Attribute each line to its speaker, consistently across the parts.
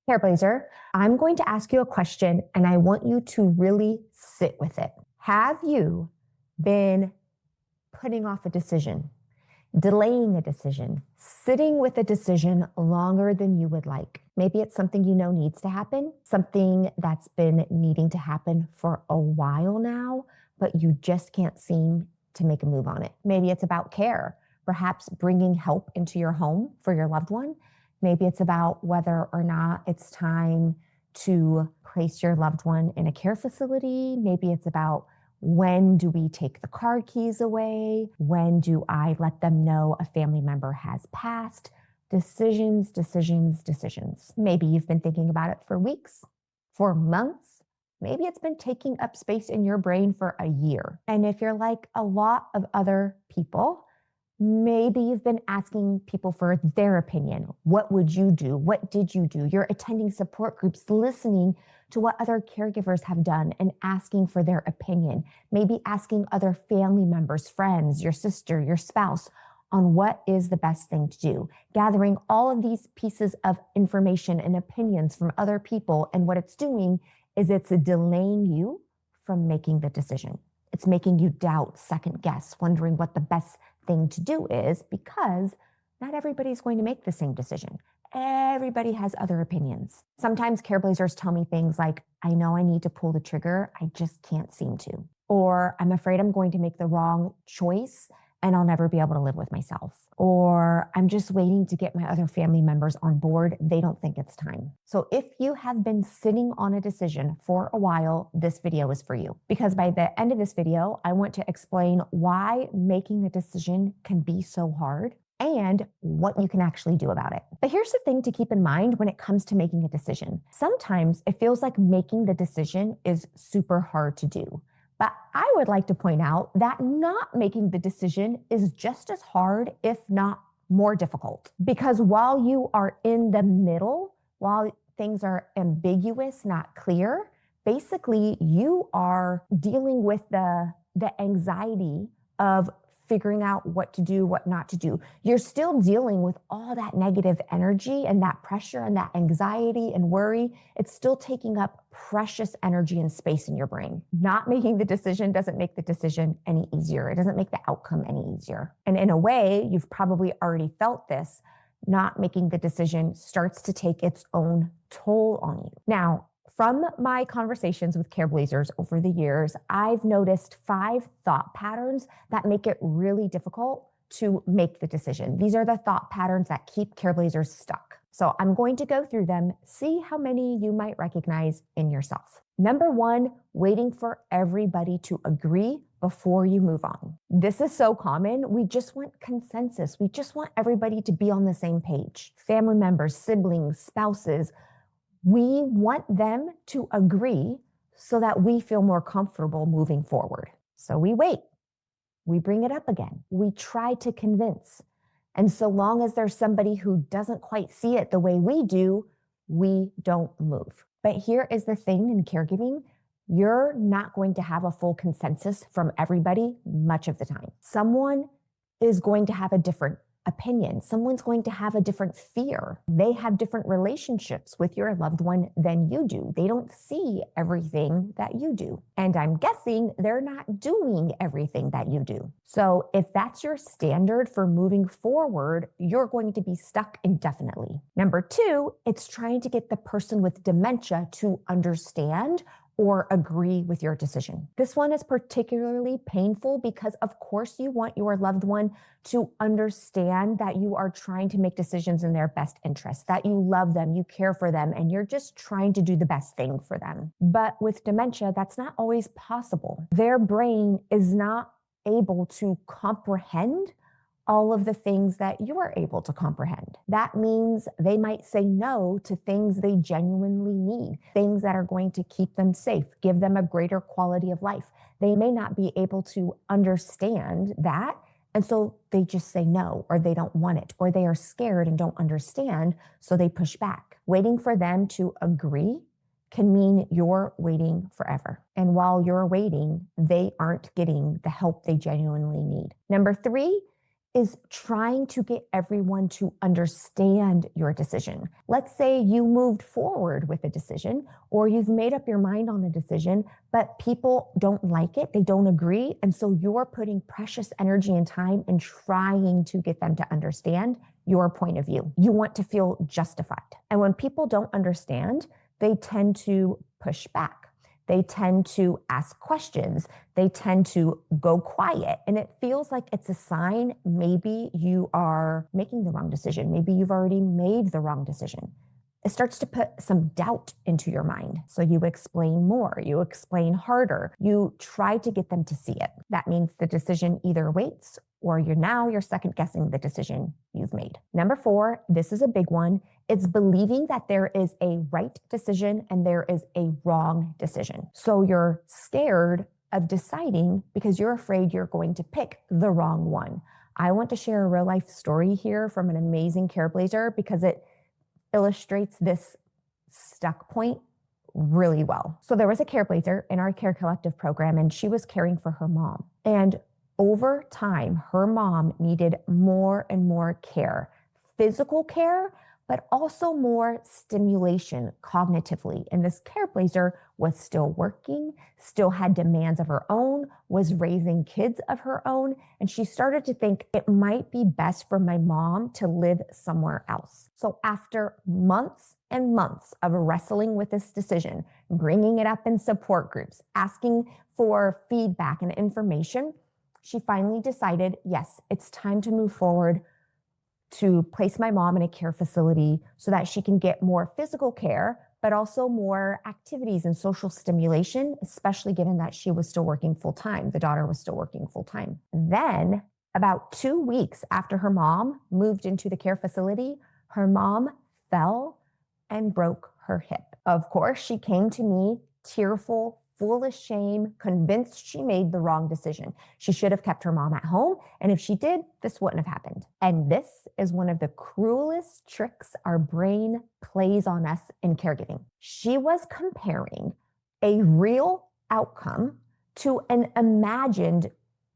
Speaker 1: Careblazer, I'm going to ask you a question and I want you to really sit with it. Have you been putting off a decision, delaying a decision, sitting with a decision longer than you would like? Maybe it's something you know needs to happen, something that's been needing to happen for a while now, but you just can't seem to make a move on it. Maybe it's about care, perhaps bringing help into your home for your loved one. Maybe it's about whether or not it's time to place your loved one in a care facility. Maybe it's about when do we take the car keys away? When do I let them know a family member has passed? Decisions, decisions, decisions. Maybe you've been thinking about it for weeks, for months. Maybe it's been taking up space in your brain for a year. And if you're like a lot of other people, maybe you've been asking people for their opinion. What would you do? What did you do? You're attending support groups, listening to what other caregivers have done and asking for their opinion. Maybe asking other family members, friends, your sister, your spouse on what is the best thing to do. Gathering all of these pieces of information and opinions from other people. And what it's doing is it's delaying you from making the decision. It's making you doubt, second guess, wondering what the best thing to do is, because not everybody's going to make the same decision. Everybody has other opinions. Sometimes Careblazers tell me things like, I know I need to pull the trigger, I just can't seem to. Or I'm afraid I'm going to make the wrong choice and I'll never be able to live with myself. Or I'm just waiting to get my other family members on board. They don't think it's time. So if you have been sitting on a decision for a while, this video is for you. Because by the end of this video, I want to explain why making a decision can be so hard and what you can actually do about it. But here's the thing to keep in mind when it comes to making a decision. Sometimes it feels like making the decision is super hard to do. But I would like to point out that not making the decision is just as hard, if not more difficult. Because while you are in the middle, while things are ambiguous, not clear, basically you are dealing with the anxiety of figuring out what to do, what not to do. You're still dealing with all that negative energy and that pressure and that anxiety and worry. It's still taking up precious energy and space in your brain. Not making the decision doesn't make the decision any easier. It doesn't make the outcome any easier. And in a way, you've probably already felt this. Not making the decision starts to take its own toll on you. Now, from my conversations with Careblazers over the years, I've noticed 5 thought patterns that make it really difficult to make the decision. These are the thought patterns that keep Careblazers stuck. So I'm going to go through them, see how many you might recognize in yourself. Number 1, waiting for everybody to agree before you move on. This is so common. We just want consensus. We just want everybody to be on the same page. Family members, siblings, spouses. We want them to agree so that we feel more comfortable moving forward. So we wait. We bring it up again. We try to convince. And so long as there's somebody who doesn't quite see it the way we do, we don't move. But here is the thing in caregiving. You're not going to have a full consensus from everybody much of the time. Someone is going to have a different opinion. Someone's going to have a different fear. They have different relationships with your loved one than you do. They don't see everything that you do. And I'm guessing they're not doing everything that you do. So if that's your standard for moving forward, you're going to be stuck indefinitely. Number 2, it's trying to get the person with dementia to understand or agree with your decision. This one is particularly painful because, of course, you want your loved one to understand that you are trying to make decisions in their best interest, that you love them, you care for them, and you're just trying to do the best thing for them. But with dementia, that's not always possible. Their brain is not able to comprehend all of the things that you are able to comprehend. That means they might say no to things they genuinely need, things that are going to keep them safe, give them a greater quality of life. They may not be able to understand that, and so they just say no, or they don't want it, or they are scared and don't understand, so they push back. Waiting for them to agree can mean you're waiting forever. And while you're waiting, they aren't getting the help they genuinely need. Number 3, is trying to get everyone to understand your decision. Let's say you moved forward with a decision, or you've made up your mind on a decision, but people don't like it, they don't agree. And so you're putting precious energy and time in trying to get them to understand your point of view. You want to feel justified. And when people don't understand, they tend to push back. They tend to ask questions. They tend to go quiet. And it feels like it's a sign maybe you are making the wrong decision. Maybe you've already made the wrong decision. It starts to put some doubt into your mind. So you explain more, you explain harder, you try to get them to see it. That means the decision either waits or you're second guessing the decision you've made. Number 4, this is a big one. It's believing that there is a right decision and there is a wrong decision. So you're scared of deciding because you're afraid you're going to pick the wrong one. I want to share a real life story here from an amazing Careblazer because it illustrates this stuck point really well. So there was a Careblazer in our Care Collective program, and she was caring for her mom. And over time, her mom needed more and more care, physical care, but also more stimulation cognitively. And this Careblazer was still working, still had demands of her own, was raising kids of her own. And she started to think it might be best for my mom to live somewhere else. So after months and months of wrestling with this decision, bringing it up in support groups, asking for feedback and information, she finally decided, yes, it's time to move forward to place my mom in a care facility so that she can get more physical care, but also more activities and social stimulation, especially given that she was still working full time. The daughter was still working full time. Then about 2 weeks after her mom moved into the care facility, her mom fell and broke her hip. Of course, she came to me tearful, full of shame, convinced she made the wrong decision. She should have kept her mom at home. And if she did, this wouldn't have happened. And this is one of the cruelest tricks our brain plays on us in caregiving. She was comparing a real outcome to an imagined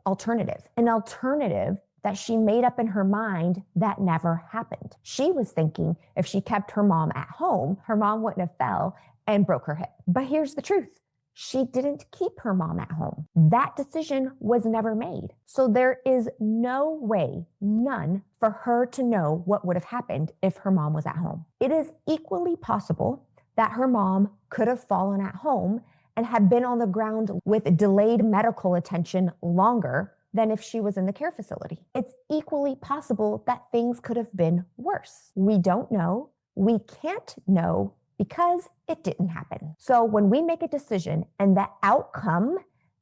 Speaker 1: alternative, an alternative that she made up in her mind that never happened. She was thinking if she kept her mom at home, her mom wouldn't have fell and broke her hip. But here's the truth. She didn't keep her mom at home. That decision was never made. So there is no way, none, for her to know what would have happened if her mom was at home. It is equally possible that her mom could have fallen at home and had been on the ground with delayed medical attention longer than if she was in the care facility. It's equally possible that things could have been worse. We don't know. We can't know because it didn't happen. So when we make a decision and the outcome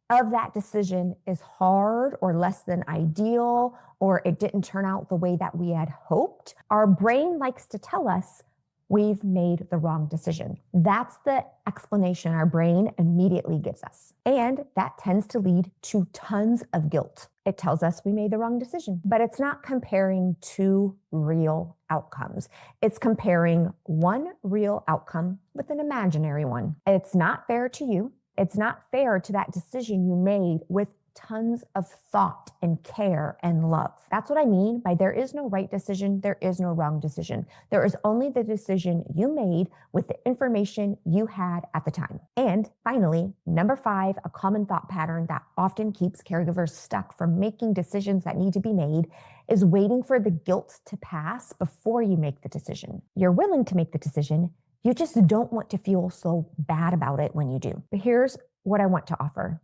Speaker 1: of that decision is hard or less than ideal, or it didn't turn out the way that we had hoped, our brain likes to tell us we've made the wrong decision. That's the explanation our brain immediately gives us. And that tends to lead to tons of guilt. It tells us we made the wrong decision, but it's not comparing two real outcomes. It's comparing one real outcome with an imaginary one. It's not fair to you. It's not fair to that decision you made with tons of thought and care and love. That's what I mean by there is no right decision, there is no wrong decision. There is only the decision you made with the information you had at the time. And finally, number 5, a common thought pattern that often keeps caregivers stuck from making decisions that need to be made is waiting for the guilt to pass before you make the decision. You're willing to make the decision, you just don't want to feel so bad about it when you do. But here's what I want to offer.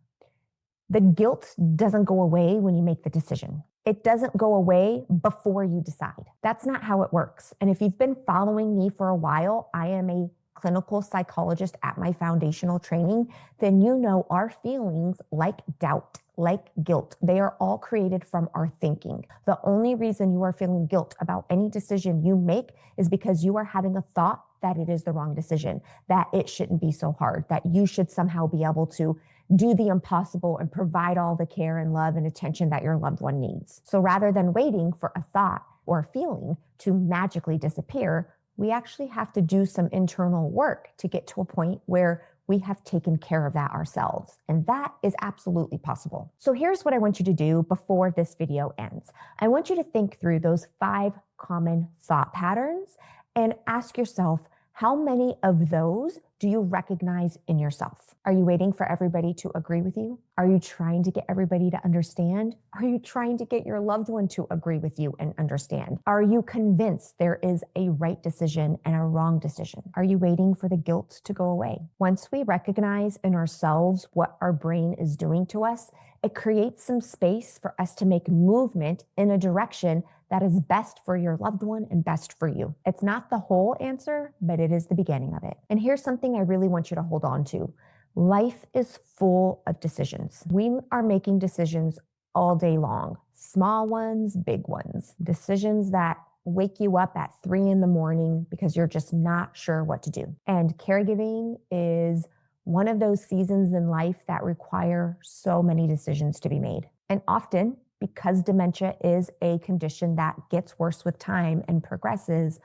Speaker 1: The guilt doesn't go away when you make the decision. It doesn't go away before you decide. That's not how it works. And if you've been following me for a while, I am a clinical psychologist at my foundational training, then you know our feelings like doubt, like guilt, they are all created from our thinking. The only reason you are feeling guilt about any decision you make is because you are having a thought that it is the wrong decision, that it shouldn't be so hard, that you should somehow be able to do the impossible and provide all the care and love and attention that your loved one needs. So rather than waiting for a thought or a feeling to magically disappear, we actually have to do some internal work to get to a point where we have taken care of that ourselves. And that is absolutely possible. So here's what I want you to do before this video ends. I want you to think through those 5 common thought patterns and ask yourself, how many of those do you recognize in yourself? Are you waiting for everybody to agree with you? Are you trying to get everybody to understand? Are you trying to get your loved one to agree with you and understand? Are you convinced there is a right decision and a wrong decision? Are you waiting for the guilt to go away? Once we recognize in ourselves what our brain is doing to us, it creates some space for us to make movement in a direction that is best for your loved one and best for you. It's not the whole answer, but it is the beginning of it. And here's something I really want you to hold on to. Life is full of decisions. We are making decisions all day long, small ones, big ones, decisions that wake you up at 3 a.m. because you're just not sure what to do. And caregiving is one of those seasons in life that require so many decisions to be made. And often, because dementia is a condition that gets worse with time and progresses,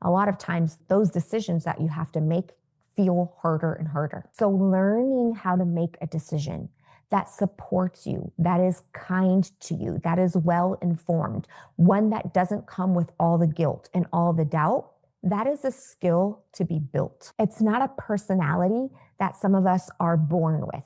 Speaker 1: a lot of times those decisions that you have to make feel harder and harder. So learning how to make a decision that supports you, that is kind to you, that is well-informed, one that doesn't come with all the guilt and all the doubt, that is a skill to be built. It's not a personality that some of us are born with.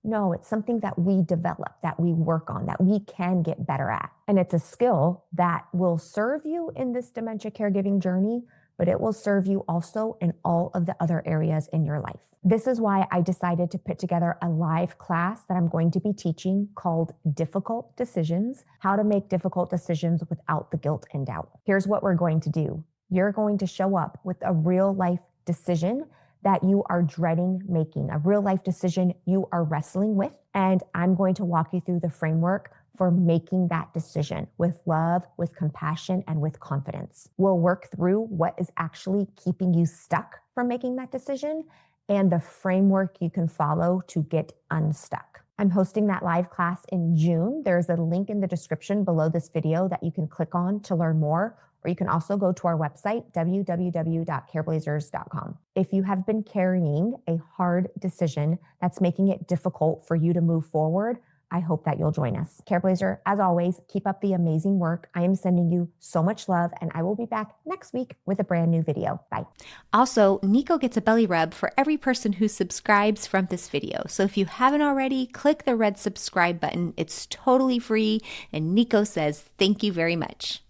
Speaker 1: No, it's something that we develop, that we work on, that we can get better at. And it's a skill that will serve you in this dementia caregiving journey, but it will serve you also in all of the other areas in your life. This is why I decided to put together a live class that I'm going to be teaching called Difficult Decisions, how to make difficult decisions without the guilt and doubt. Here's what we're going to do. You're going to show up with a real life decision that you are dreading making, a real life decision you are wrestling with. And I'm going to walk you through the framework for making that decision with love, with compassion, and with confidence. We'll work through what is actually keeping you stuck from making that decision and the framework you can follow to get unstuck. I'm hosting that live class in June. There's a link in the description below this video that you can click on to learn more. Or you can also go to our website, www.careblazers.com. If you have been carrying a hard decision that's making it difficult for you to move forward, I hope that you'll join us. Careblazer, as always, keep up the amazing work. I am sending you so much love, and I will be back next week with a brand new video. Bye.
Speaker 2: Also, Nico gets a belly rub for every person who subscribes from this video. So if you haven't already, click the red subscribe button. It's totally free, and Nico says thank you very much.